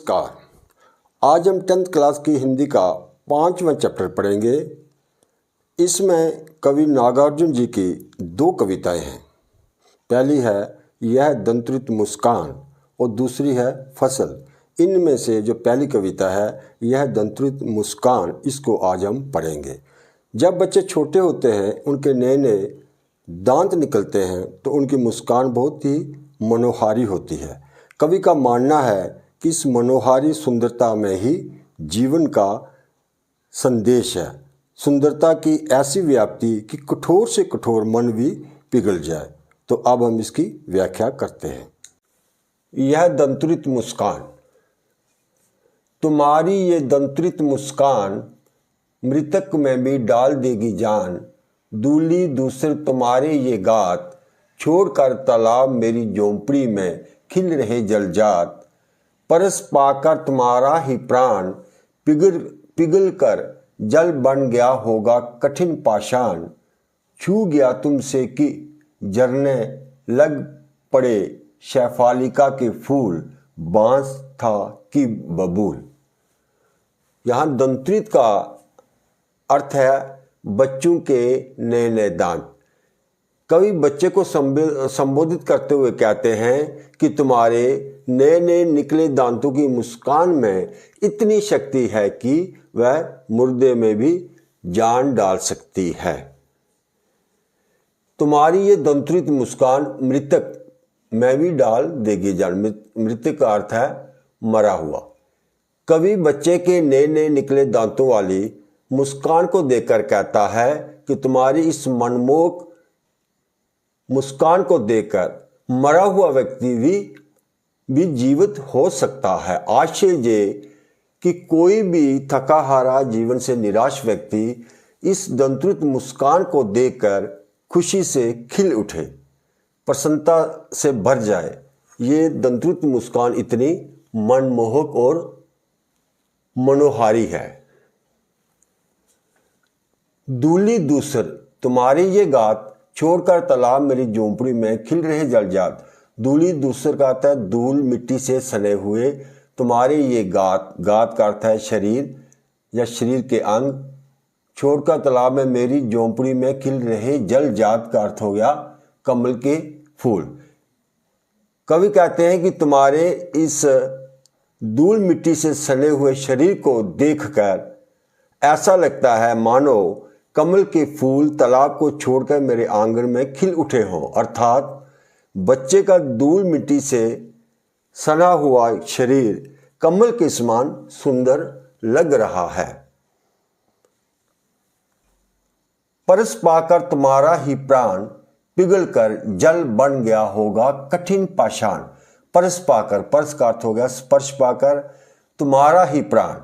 नमस्कार। आज हम 10th क्लास की हिंदी का 5वां चैप्टर पढ़ेंगे। इसमें कवि नागार्जुन जी की 2 कविताएं हैं। पहली है यह दंतृत मुस्कान और दूसरी है फसल। इनमें से जो पहली कविता है यह दंतृत मुस्कान, इसको आज हम पढ़ेंगे। जब बच्चे छोटे होते हैं, उनके नए नए दांत निकलते हैं तो उनकी मुस्कान बहुत ही मनोहारी होती है। कवि का मानना है कि इस मनोहारी सुंदरता में ही जीवन का संदेश है। सुंदरता की ऐसी व्याप्ति कि कठोर से कठोर मन भी पिघल जाए। तो अब हम इसकी व्याख्या करते हैं। यह दंतृत मुस्कान, तुम्हारी ये दंतृत मुस्कान मृतक में भी डाल देगी जान। दूली दूसर तुम्हारे ये गात, छोड़कर तालाब मेरी झोंपड़ी में खिल रहे जलजात। परस पाकर तुम्हारा ही प्राण पिघल कर जल बन गया होगा कठिन पाषाण। छू गया तुमसे कि झरने लग पड़े शैफालिका के फूल, बांस था कि बबूल। यहाँ दंतृत का अर्थ है बच्चों के नए नए दांत। कवि बच्चे को संबोधित करते हुए कहते हैं कि तुम्हारे नए नए निकले दांतों की मुस्कान में इतनी शक्ति है कि वह मुर्दे में भी जान डाल सकती है। तुम्हारी ये दंतृत मुस्कान मृतक में भी डाल देगी जान। मृतक का अर्थ है मरा हुआ। कवि बच्चे के नए नए निकले दांतों वाली मुस्कान को देखकर कहता है कि तुम्हारी इस मनमोहक मुस्कान को देखकर मरा हुआ व्यक्ति भी जीवित हो सकता है। आशय ये कि कोई भी थका हारा जीवन से निराश व्यक्ति इस दंतृत मुस्कान को देखकर खुशी से खिल उठे, प्रसन्नता से भर जाए। ये दंतृत मुस्कान इतनी मनमोहक और मनोहारी है। दूली दूसर तुम्हारी ये गात, छोड़कर तालाब मेरी झोंपड़ी में खिल रहे जलजात। दूली दूसर का अर्थ है धूल मिट्टी से सने हुए। तुम्हारे ये गात का अर्थ है शरीर या शरीर के अंग। छोड़कर तालाब में मेरी झोंपड़ी में खिल रहे जलजात का अर्थ हो गया कमल के फूल। कवि कहते हैं कि तुम्हारे इस धूल मिट्टी से सने हुए शरीर को देखकर ऐसा लगता है मानो कमल के फूल तालाब को छोड़कर मेरे आंगन में खिल उठे हों। अर्थात बच्चे का धूल मिट्टी से सना हुआ शरीर कमल के समान सुंदर लग रहा है। परस पाकर तुम्हारा ही प्राण पिघल कर जल बन गया होगा कठिन पाषाण। परस पाकर, परस का अर्थ हो गया स्पर्श पाकर, तुम्हारा ही प्राण,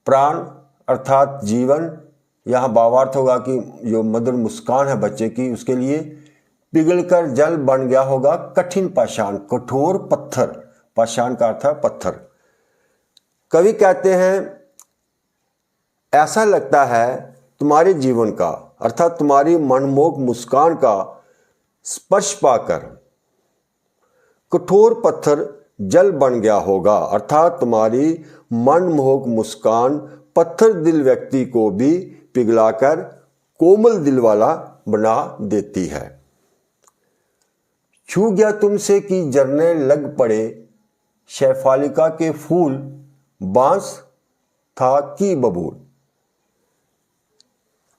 प्राण अर्थात जीवन। यहाँ भावार्थ होगा कि जो मधुर मुस्कान है बच्चे की, उसके लिए पिघलकर जल बन गया होगा कठिन पाषाण, कठोर पत्थर। पाषाण का अर्थ है पत्थर। कवि कहते हैं ऐसा लगता है तुम्हारे जीवन का, अर्थात तुम्हारी मनमोहक मुस्कान का स्पर्श पाकर कठोर पत्थर जल बन गया होगा। अर्थात तुम्हारी मनमोहक मुस्कान पत्थर दिल व्यक्ति को भी पिघलाकर कोमल दिल वाला बना देती है। छू गया तुमसे कि झरने लग पड़े शैफालिका के फूल, बांस था कि बबूल।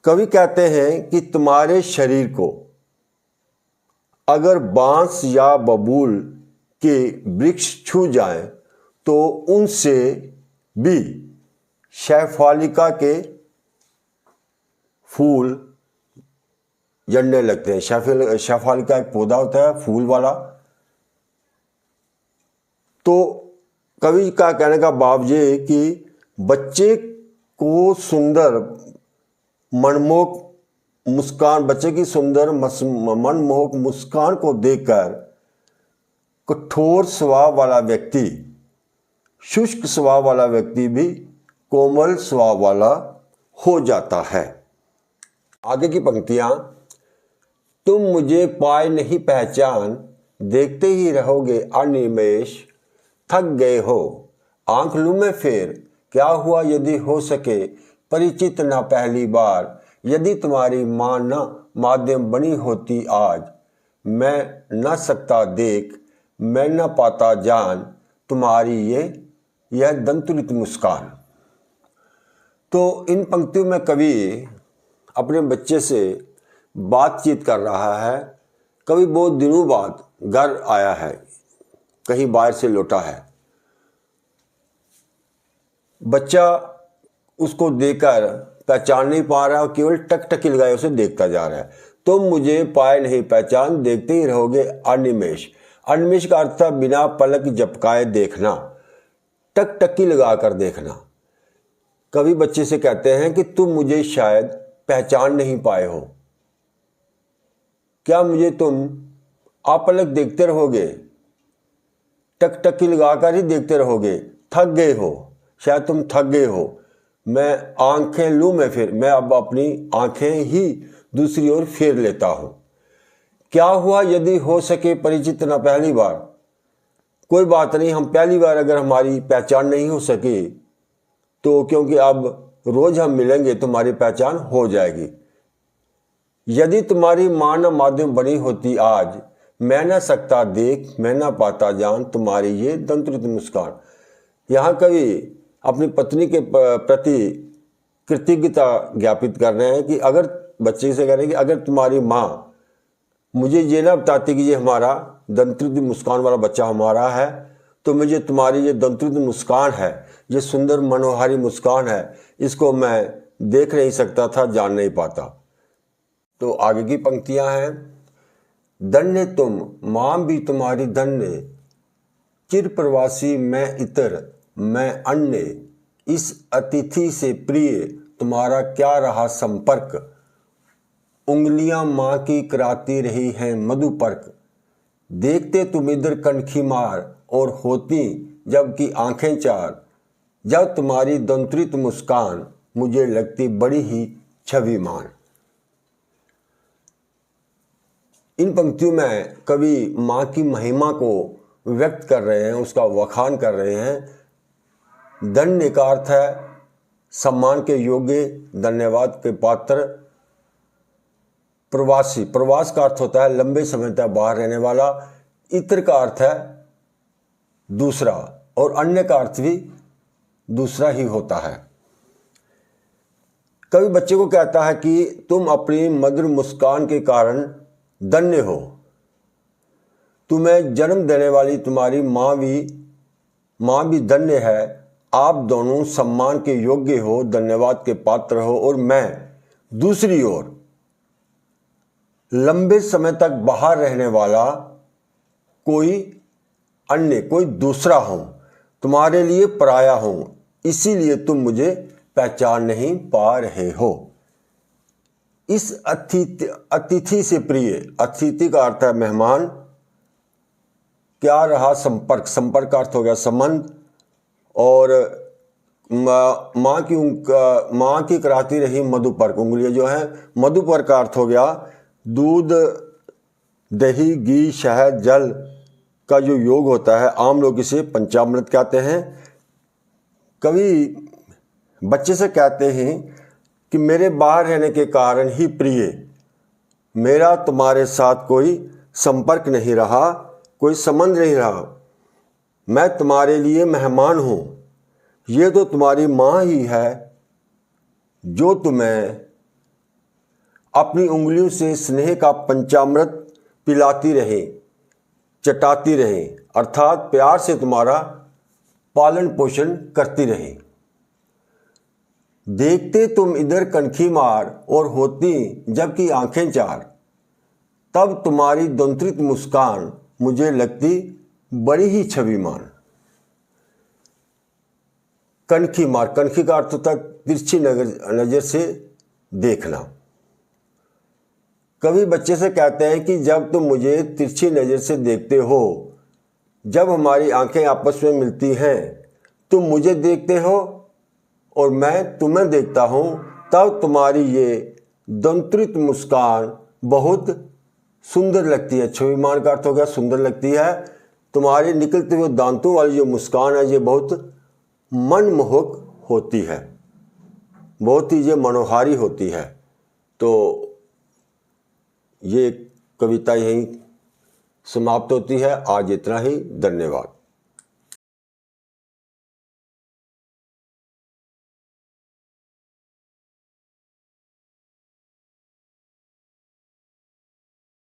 कवि कहते हैं कि तुम्हारे शरीर को अगर बांस या बबूल के वृक्ष छू जाएं तो उनसे भी शैफालिका के फूल जड़ने लगते हैं। शैफालिका एक पौधा होता है फूल वाला। तो कवि का कहने का भाव ये कि बच्चे को सुंदर मनमोहक मुस्कान, बच्चे की सुंदर मनमोहक मुस्कान को देखकर कठोर स्वभाव वाला व्यक्ति, शुष्क स्वभाव वाला व्यक्ति भी कोमल स्वभाव वाला हो जाता है। आगे की पंक्तियां, तुम मुझे पाए नहीं पहचान, देखते ही रहोगे अनिमेष, थक गए हो आंख लूं मैं फेर, क्या हुआ यदि हो सके परिचित ना पहली बार। यदि तुम्हारी माँ न माध्यम बनी होती आज, मैं न सकता देख, मैं न पाता जान तुम्हारी यह दंतुलित मुस्कान। तो इन पंक्तियों में कवि अपने बच्चे से बातचीत कर रहा है। कवि बहुत दिनों बाद घर आया है, कहीं बाहर से लौटा है। बच्चा उसको देखकर पहचान नहीं पा रहा, केवल टकटकी लगाए उसे देखता जा रहा है। तुम मुझे पाए नहीं पहचान, देखते ही रहोगे अनिमेष। अनिमेष का अर्थ था बिना पलक झपकाए देखना, टकटकी लगाकर देखना। कवि बच्चे से कहते हैं कि तुम मुझे शायद पहचान नहीं पाए हो, क्या मुझे तुम अपलक देखते रहोगे, टकटकी लगाकर ही देखते रहोगे, थक गए हो, शायद तुम थक गए हो। मैं आंखें लूं मैं फिर, मैं अब अपनी आंखें ही दूसरी ओर फेर लेता हूं। क्या हुआ यदि हो सके परिचित न पहली बार। कोई बात नहीं, हम पहली बार अगर हमारी पहचान नहीं हो सकी तो क्योंकि अब रोज हम मिलेंगे तो हमारी पहचान हो जाएगी। यदि तुम्हारी माँ न माध्यम बनी होती आज, मैं न सकता देख, मैं न पाता जान तुम्हारी ये दंतुलित मुस्कान। यहाँ कवि अपनी पत्नी के प्रति कृतज्ञता ज्ञापित कर रहे हैं कि अगर बच्चे से कह रहे हैं कि अगर तुम्हारी माँ मुझे ये ना बताती कि ये हमारा दंतुलित मुस्कान वाला बच्चा हमारा है, तो मुझे तुम्हारी ये दंतुलित मुस्कान है, ये सुंदर मनोहारी मुस्कान है, इसको मैं देख नहीं सकता था, जान नहीं पाता। तो आगे की पंक्तियां हैं। धन्य तुम माँ भी तुम्हारी धन्य, चिर प्रवासी मैं इतर मैं अन्य, इस अतिथि से प्रिय तुम्हारा क्या रहा संपर्क। उंगलियां माँ की कराती रही हैं मधुपर्क, देखते तुम इधर कनखी मार और होती जबकि आंखें चार। जब तुम्हारी दंतुलित मुस्कान मुझे लगती बड़ी ही छविमान। इन पंक्तियों में कवि माँ की महिमा को व्यक्त कर रहे हैं, उसका वखान कर रहे हैं। धन्य का अर्थ है सम्मान के योग्य, धन्यवाद के पात्र। प्रवासी, प्रवास का अर्थ होता है लंबे समय तक बाहर रहने वाला। इतर का अर्थ है दूसरा, और अन्य का अर्थ भी दूसरा ही होता है। कवि बच्चे को कहता है कि तुम अपनी मधुर मुस्कान के कारण धन्य हो। तुम्हें जन्म देने वाली तुम्हारी माँ भी धन्य है। आप दोनों सम्मान के योग्य हो, धन्यवाद के पात्र हो, और मैं दूसरी ओर लंबे समय तक बाहर रहने वाला कोई अन्य, कोई दूसरा हूं, तुम्हारे लिए पराया हूं, इसीलिए तुम मुझे पहचान नहीं पा रहे हो। इस अतिथि से प्रिय, अतिथि का अर्थ है मेहमान। क्या रहा संपर्क, संपर्क का अर्थ हो गया संबंध। और माँ की कराती रही मधुपर्क, उंगलियां जो है, मधुपर्क का अर्थ हो गया दूध, दही, घी, शहद, जल का जो योग होता है। आम लोग इसे पंचामृत कहते हैं। कवि बच्चे से कहते हैं कि मेरे बाहर रहने के कारण ही प्रिय, मेरा तुम्हारे साथ कोई संपर्क नहीं रहा, कोई संबंध नहीं रहा। मैं तुम्हारे लिए मेहमान हूँ। ये तो तुम्हारी माँ ही है जो तुम्हें अपनी उंगलियों से स्नेह का पंचामृत पिलाती रहे, चटाती रहे, अर्थात प्यार से तुम्हारा पालन पोषण करती रहे। देखते तुम इधर कनखी मार और होती जबकि आंखें चार, तब तुम्हारी दंतुलित मुस्कान मुझे लगती बड़ी ही छविमान। कनखी मार, कनखी का अर्थ होता है तिरछी नजर से देखना। कवि बच्चे से कहते हैं कि जब तुम मुझे तिरछी नजर से देखते हो, जब हमारी आंखें आपस में मिलती हैं, तुम मुझे देखते हो और मैं तुम्हें देखता हूं, तब तुम्हारी ये दंतुलित मुस्कान बहुत सुंदर लगती है। छविमान का अर्थ हो गया सुंदर लगती है। तुम्हारे निकलते हुए दांतों वाली जो मुस्कान है, ये बहुत मनमोहक होती है, बहुत ही ये मनोहारी होती है। तो ये कविता यहीं समाप्त होती है। आज इतना ही, धन्यवाद।